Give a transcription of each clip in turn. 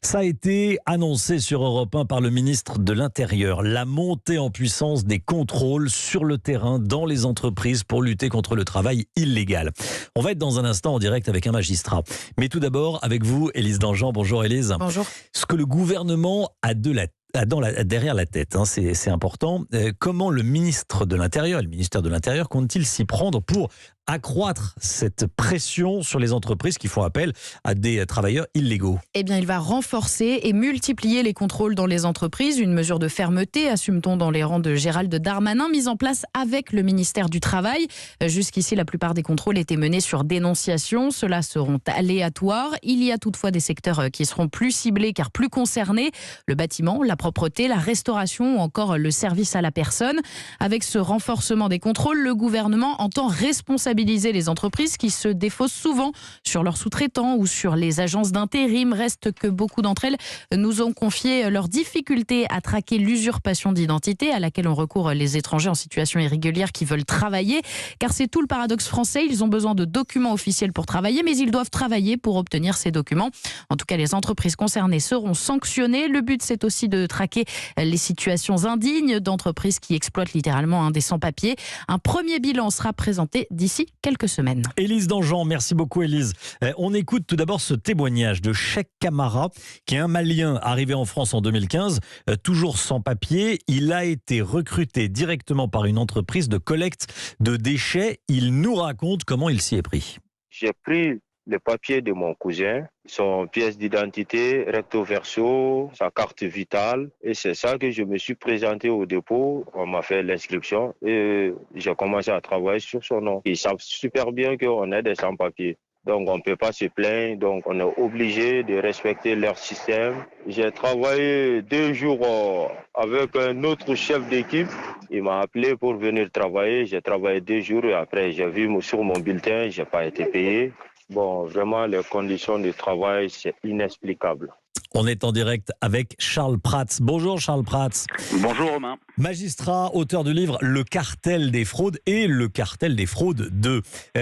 Ça a été annoncé sur Europe 1 par le ministre de l'Intérieur. La montée en puissance des contrôles sur le terrain dans les entreprises pour lutter contre le travail illégal. On va être dans un instant en direct avec un magistrat. Mais tout d'abord, avec vous, Élise Dangean. Bonjour Élise. Bonjour. Ce que le gouvernement a derrière la tête, c'est important. Comment le ministre de l'Intérieur, le ministère de l'Intérieur, compte-t-il s'y prendre pour accroître cette pression sur les entreprises qui font appel à des travailleurs illégaux? Eh bien, il va renforcer et multiplier les contrôles dans les entreprises. Une mesure de fermeté, assume-t-on, dans les rangs de Gérald Darmanin, mise en place avec le ministère du Travail. Jusqu'ici, la plupart des contrôles étaient menés sur dénonciation. Ceux-là seront aléatoires. Il y a toutefois des secteurs qui seront plus ciblés car plus concernés. Le bâtiment, la propreté, la restauration ou encore le service à la personne. Avec ce renforcement des contrôles, le gouvernement entend responsabiliser les entreprises qui se défaussent souvent sur leurs sous-traitants ou sur les agences d'intérim. Reste que beaucoup d'entre elles nous ont confié leur difficulté à traquer l'usurpation d'identité à laquelle ont recours les étrangers en situation irrégulière qui veulent travailler. Car c'est tout le paradoxe français, ils ont besoin de documents officiels pour travailler, mais ils doivent travailler pour obtenir ces documents. En tout cas, les entreprises concernées seront sanctionnées. Le but, c'est aussi de traquer les situations indignes d'entreprises qui exploitent littéralement des sans-papiers. Un premier bilan sera présenté d'ici quelques semaines. Élise Dangean, merci beaucoup Élise. On écoute tout d'abord ce témoignage de Cheikh Camara, qui est un Malien arrivé en France en 2015, toujours sans papier. Il a été recruté directement par une entreprise de collecte de déchets. Il nous raconte comment il s'y est pris. J'ai pris les papiers de mon cousin, son pièce d'identité, recto verso, sa carte vitale. Et c'est ça que je me suis présenté au dépôt. On m'a fait l'inscription et j'ai commencé à travailler sur son nom. Ils savent super bien qu'on est des sans-papiers. Donc on ne peut pas se plaindre, donc on est obligé de respecter leur système. J'ai travaillé 2 jours avec un autre chef d'équipe. Il m'a appelé pour venir travailler. J'ai travaillé 2 jours et après j'ai vu sur mon bulletin, je n'ai pas été payé. Bon, vraiment, les conditions de travail, c'est inexplicable. On est en direct avec Charles Prats. Bonjour Charles Prats. Bonjour Romain. Magistrat, auteur du livre Le cartel des fraudes et Le cartel des fraudes 2.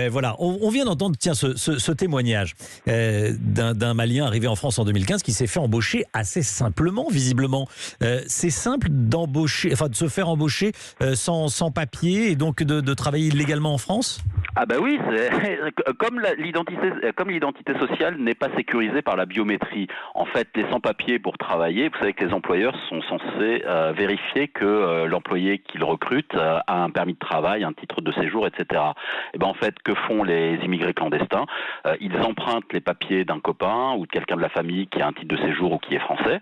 Voilà, on vient d'entendre ce témoignage d'un Malien arrivé en France en 2015 qui s'est fait embaucher assez simplement, visiblement. C'est simple d'embaucher, enfin de se faire embaucher sans papier et donc de travailler illégalement en France ? Ah bah oui, comme l'identité sociale n'est pas sécurisée par la biométrie. En fait, les sans-papiers pour travailler, vous savez que les employeurs sont censés vérifier que l'employé qu'ils recrutent a un permis de travail, un titre de séjour, etc. Et ben en fait, que font les immigrés clandestins ? Ils empruntent les papiers d'un copain ou de quelqu'un de la famille qui a un titre de séjour ou qui est français.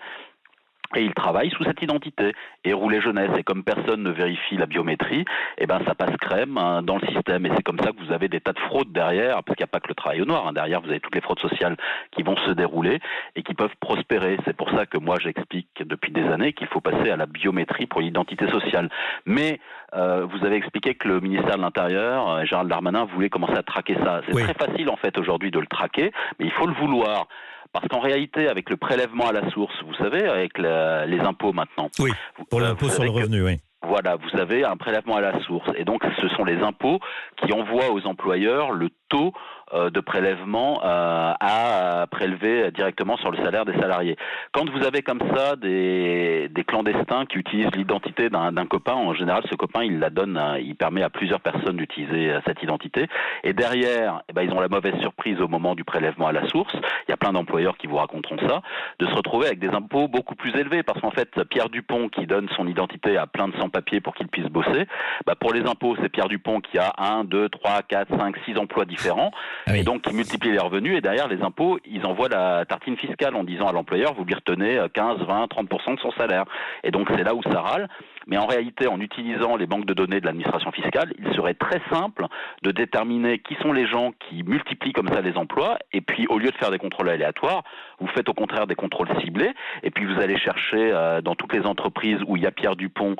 Et ils travaillent sous cette identité et rouler jeunesse. Et comme personne ne vérifie la biométrie, eh ben ça passe crème dans le système. Et c'est comme ça que vous avez des tas de fraudes derrière, parce qu'il n'y a pas que le travail au noir. Derrière, vous avez toutes les fraudes sociales qui vont se dérouler et qui peuvent prospérer. C'est pour ça que moi, j'explique depuis des années qu'il faut passer à la biométrie pour l'identité sociale. Mais vous avez expliqué que le ministère de l'Intérieur, Gérald Darmanin, voulait commencer à traquer ça. C'est très facile en fait aujourd'hui de le traquer, mais il faut le vouloir. Parce qu'en réalité, avec le prélèvement à la source, vous savez, avec les impôts maintenant. Oui, pour l'impôt sur le revenu, oui. Voilà, vous avez un prélèvement à la source. Et donc, ce sont les impôts qui envoient aux employeurs le taux de prélèvement à prélever directement sur le salaire des salariés. Quand vous avez comme ça des clandestins qui utilisent l'identité d'un copain, en général, ce copain, il la donne, il permet à plusieurs personnes d'utiliser cette identité. Et derrière, eh ben, ils ont la mauvaise surprise au moment du prélèvement à la source. Il y a plein d'employeurs qui vous raconteront ça, de se retrouver avec des impôts beaucoup plus élevés. Parce qu'en fait, Pierre Dupont, qui donne son identité à plein de sans-papiers pour qu'ils puissent bosser, bah pour les impôts, c'est Pierre Dupont qui a 1, 2, 3, 4, 5, 6 emplois différents. Et donc, qui multiplient les revenus, et derrière, les impôts, ils envoient la tartine fiscale en disant à l'employeur, vous lui retenez 15, 20, 30% de son salaire. Et donc, c'est là où ça râle. Mais en réalité, en utilisant les banques de données de l'administration fiscale, il serait très simple de déterminer qui sont les gens qui multiplient comme ça les emplois. Et puis, au lieu de faire des contrôles aléatoires, vous faites au contraire des contrôles ciblés. Et puis, vous allez chercher dans toutes les entreprises où il y a Pierre Dupont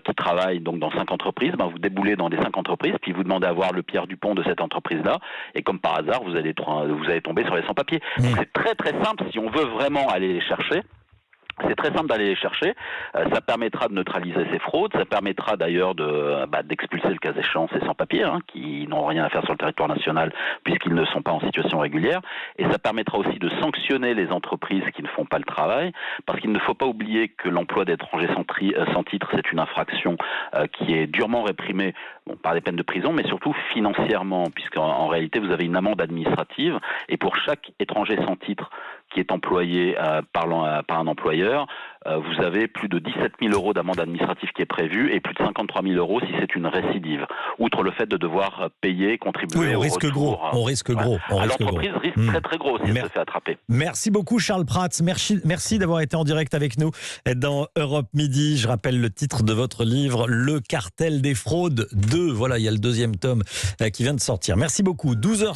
qui travaille donc dans 5 entreprises. Ben, vous déboulez dans les 5 entreprises, puis vous demandez à voir le Pierre Dupont de cette entreprise-là. Et comme par hasard, vous allez tomber sur les sans-papiers. Donc, c'est très très simple si on veut vraiment aller les chercher. C'est très simple d'aller les chercher. Ça permettra de neutraliser ces fraudes. Ça permettra d'ailleurs d'expulser le cas échéant ces sans-papiers qui n'ont rien à faire sur le territoire national puisqu'ils ne sont pas en situation régulière. Et ça permettra aussi de sanctionner les entreprises qui ne font pas le travail, parce qu'il ne faut pas oublier que l'emploi d'étrangers sans titre, c'est une infraction qui est durement réprimée par des peines de prison, mais surtout financièrement, puisqu'en réalité vous avez une amende administrative et pour chaque étranger sans titre qui est employé par un employeur, vous avez plus de 17 000 euros d'amende administrative qui est prévue et plus de 53 000 euros si c'est une récidive. Outre le fait de devoir payer, contribuer on au risque retour. On risque gros. L'entreprise risque très très gros si elle se fait attraper. Merci beaucoup Charles Prats. Merci d'avoir été en direct avec nous dans Europe Midi. Je rappelle le titre de votre livre, Le cartel des fraudes 2. Voilà, il y a le 2e tome qui vient de sortir. Merci beaucoup. 12h